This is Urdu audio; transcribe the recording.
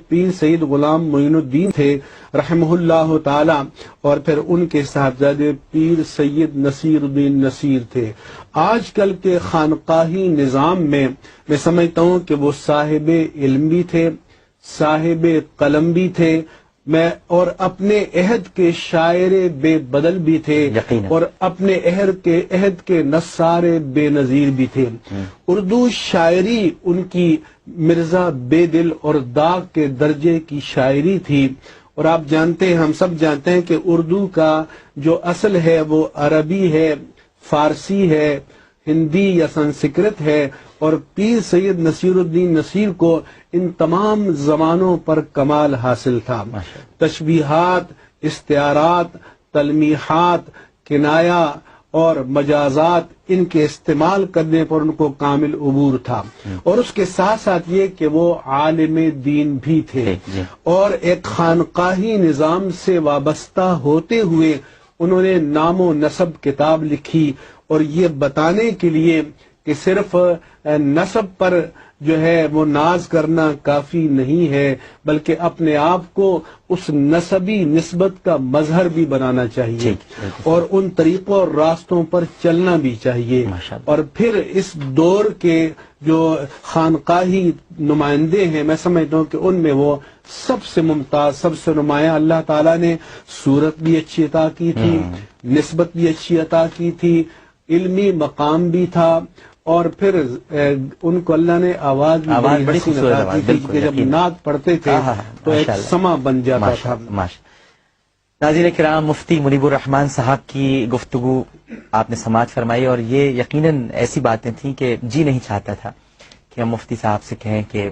پیر سید غلام معین الدین تھے رحمہ اللہ تعالی، اور پھر ان کے صاحبزادے پیر سید نصیر الدین نصیر تھے۔ آج کل کے خانقاہی نظام میں سمجھتا ہوں کہ وہ صاحب علم بھی تھے، صاحب قلم بھی تھے، اور اپنے عہد کے شاعر بے بدل بھی تھے، اور اپنے عہد کے نثار بے نظیر بھی تھے۔ اردو شاعری ان کی مرزا بے دل اور داغ کے درجے کی شاعری تھی۔ اور آپ جانتے ہیں، ہم سب جانتے ہیں کہ اردو کا جو اصل ہے وہ عربی ہے، فارسی ہے، ہندی یا سنسکرت ہے، اور پیر سید نصیر الدین نصیر کو ان تمام زبانوں پر کمال حاصل تھا۔ تشبیہات، استعارات، تلمیحات، کنایا اور مجازات ان کے استعمال کرنے پر ان کو کامل عبور تھا، اور اس کے ساتھ ساتھ یہ کہ وہ عالم دین بھی تھے، اور ایک خانقاہی نظام سے وابستہ ہوتے ہوئے انہوں نے نام و نسب کتاب لکھی، اور یہ بتانے کے لیے کہ صرف نسب پر جو ہے وہ ناز کرنا کافی نہیں ہے، بلکہ اپنے آپ کو اس نسبی نسبت کا مظہر بھی بنانا چاہیے، اور ان طریقوں اور راستوں پر چلنا بھی چاہیے۔ اور پھر اس دور کے جو خانقاہی نمائندے ہیں، میں سمجھتا ہوں کہ ان میں وہ سب سے ممتاز، سب سے نمایاں، اللہ تعالیٰ نے صورت بھی اچھی عطا کی تھی، نسبت بھی اچھی عطا کی تھی، علمی مقام بھی تھا، اور پھر ان کو اللہ نے آواز بھی بڑی حسین عطا کی تھی کہ جب نعت پڑھتے تھے تو ایک سما بن جاتا تھا۔ ناظرین کرام، مفتی منیب الرحمان صاحب کی گفتگو آپ نے سماعت فرمائی، اور یہ یقیناً ایسی باتیں تھیں کہ جی نہیں چاہتا تھا کہ ہم مفتی صاحب سے کہیں کہ